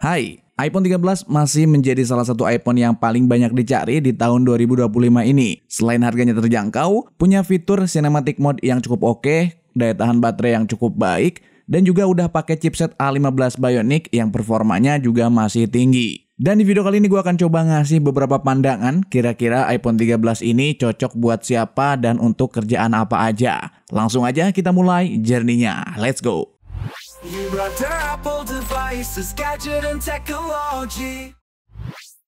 Hai, iPhone 13 masih menjadi salah satu iPhone yang paling banyak dicari di tahun 2025 ini. Selain harganya terjangkau, punya fitur Cinematic Mode yang cukup oke, daya tahan baterai yang cukup baik, dan juga udah pakai chipset A15 Bionic yang performanya juga masih tinggi. Dan di video kali ini gue akan coba ngasih beberapa pandangan kira-kira iPhone 13 ini cocok buat siapa dan untuk kerjaan apa aja. Langsung aja kita mulai journey-nya. Let's go!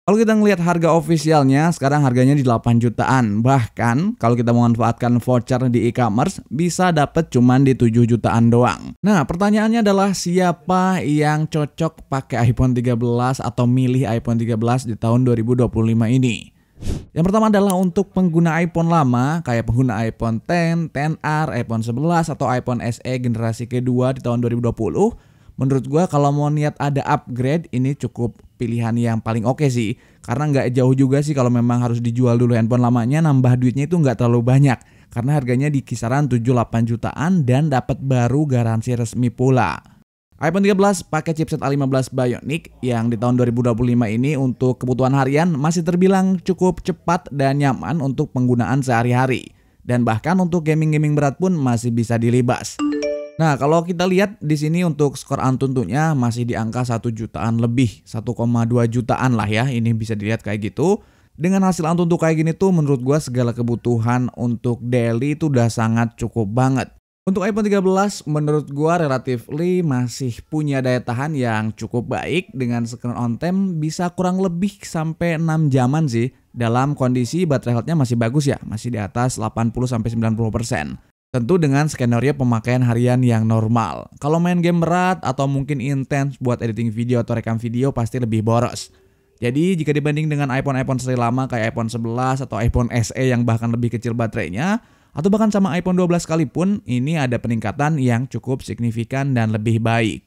Kalau kita ngelihat harga ofisialnya, sekarang harganya di 8 jutaan. Bahkan kalau kita memanfaatkan voucher di e-commerce, bisa dapat cuman di 7 jutaan doang. Nah, pertanyaannya adalah siapa yang cocok pakai iPhone 13 atau milih iPhone 13 di tahun 2025 ini? Yang pertama adalah untuk pengguna iPhone lama, kayak pengguna iPhone X, XR, iPhone 11, atau iPhone SE generasi kedua di tahun 2020. Menurut gua kalau mau niat ada upgrade, ini cukup pilihan yang paling oke sih. Karena nggak jauh juga sih kalau memang harus dijual dulu handphone lamanya, nambah duitnya itu nggak terlalu banyak. Karena harganya di kisaran 7-8 jutaan dan dapat baru garansi resmi pula. iPhone 13 pakai chipset A15 Bionic yang di tahun 2025 ini untuk kebutuhan harian masih terbilang cukup cepat dan nyaman untuk penggunaan sehari-hari. Dan bahkan untuk gaming-gaming berat pun masih bisa dilibas. Nah, kalau kita lihat di sini untuk skor Antutunya masih di angka 1 jutaan lebih, 1,2 jutaan lah ya. Ini bisa dilihat kayak gitu. Dengan hasil Antutu kayak gini tuh menurut gua segala kebutuhan untuk daily itu udah sangat cukup banget. Untuk iPhone 13 menurut gua relatively masih punya daya tahan yang cukup baik dengan screen on time bisa kurang lebih sampai 6 jaman sih dalam kondisi baterai health-nya masih bagus ya, masih di atas 80-90%. Tentu dengan skenario pemakaian harian yang normal. Kalau main game berat atau mungkin intens buat editing video atau rekam video pasti lebih boros. Jadi jika dibanding dengan iPhone seri lama kayak iPhone 11 atau iPhone SE yang bahkan lebih kecil baterainya, atau bahkan sama iPhone 12 sekalipun, ini ada peningkatan yang cukup signifikan dan lebih baik.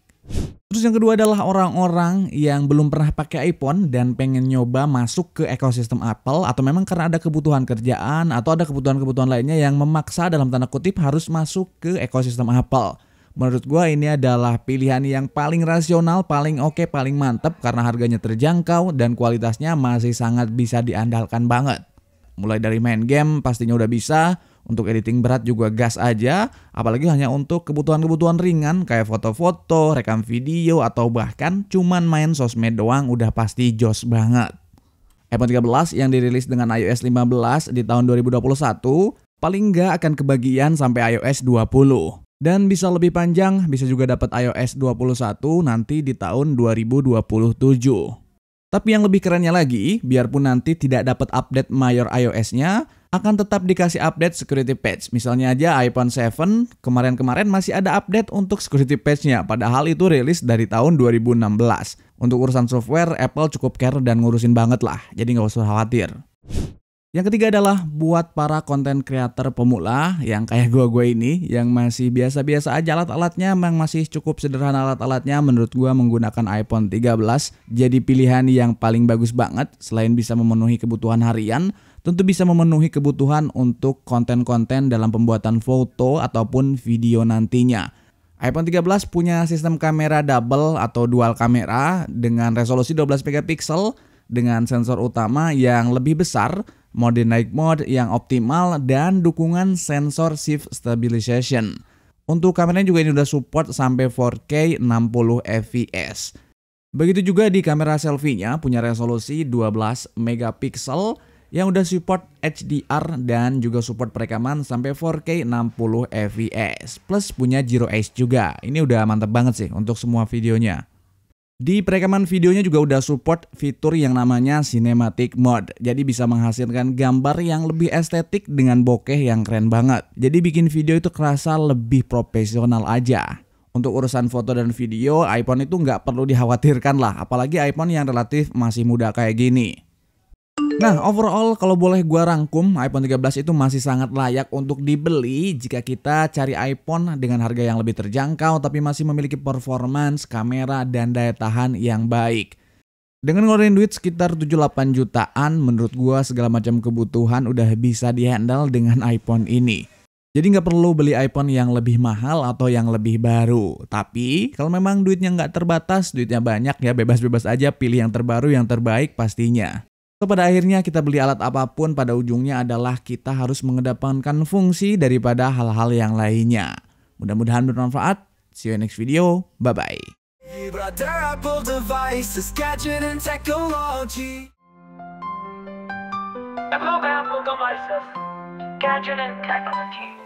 Terus yang kedua adalah orang-orang yang belum pernah pakai iPhone dan pengen nyoba masuk ke ekosistem Apple, atau memang karena ada kebutuhan kerjaan atau ada kebutuhan-kebutuhan lainnya yang memaksa dalam tanda kutip harus masuk ke ekosistem Apple. Menurut gua ini adalah pilihan yang paling rasional, paling oke, paling mantep karena harganya terjangkau dan kualitasnya masih sangat bisa diandalkan banget. Mulai dari main game pastinya udah bisa, untuk editing berat juga gas aja, apalagi hanya untuk kebutuhan-kebutuhan ringan kayak foto-foto, rekam video, atau bahkan cuman main sosmed doang udah pasti jos banget. iPhone 13 yang dirilis dengan iOS 15 di tahun 2021 paling nggak akan kebagian sampai iOS 20. Dan bisa lebih panjang, bisa juga dapat iOS 21 nanti di tahun 2027. Tapi yang lebih kerennya lagi, biarpun nanti tidak dapat update mayor iOS-nya, akan tetap dikasih update security patch. Misalnya aja iPhone 7 kemarin-kemarin masih ada update untuk security patch-nya, padahal itu rilis dari tahun 2016. Untuk urusan software, Apple cukup care dan ngurusin banget lah, jadi nggak usah khawatir. Yang ketiga adalah buat para content creator pemula yang kayak gue ini yang masih biasa-biasa aja alat-alatnya, memang masih cukup sederhana alat-alatnya. Menurut gue menggunakan iPhone 13 jadi pilihan yang paling bagus banget. Selain bisa memenuhi kebutuhan harian, tentu bisa memenuhi kebutuhan untuk konten-konten dalam pembuatan foto ataupun video nantinya. iPhone 13 punya sistem kamera double atau dual kamera dengan resolusi 12 megapiksel dengan sensor utama yang lebih besar, mode night mode yang optimal, dan dukungan sensor shift stabilization. Untuk kameranya juga ini udah support sampai 4K 60 fps. Begitu juga di kamera selfie-nya punya resolusi 12 megapiksel yang udah support HDR dan juga support perekaman sampai 4K 60 fps. Plus punya Zero Edge juga. Ini udah mantap banget sih untuk semua videonya. Di perekaman videonya juga udah support fitur yang namanya Cinematic Mode. Jadi bisa menghasilkan gambar yang lebih estetik dengan bokeh yang keren banget. Jadi bikin video itu kerasa lebih profesional aja. Untuk urusan foto dan video, iPhone itu nggak perlu dikhawatirkan lah. Apalagi iPhone yang relatif masih muda kayak gini. Nah, overall kalau boleh gua rangkum, iPhone 13 itu masih sangat layak untuk dibeli jika kita cari iPhone dengan harga yang lebih terjangkau tapi masih memiliki performance, kamera, dan daya tahan yang baik. Dengan ngeluarin duit sekitar 7-8 jutaan, menurut gua segala macam kebutuhan udah bisa dihandle dengan iPhone ini. Jadi nggak perlu beli iPhone yang lebih mahal atau yang lebih baru. Tapi kalau memang duitnya nggak terbatas, duitnya banyak ya, bebas-bebas aja pilih yang terbaru, yang terbaik pastinya. So, pada akhirnya kita beli alat apapun, pada ujungnya adalah kita harus mengedepankan fungsi daripada hal-hal yang lainnya. Mudah-mudahan bermanfaat. See you in next video. Bye-bye. Apple devices, gadget and technology.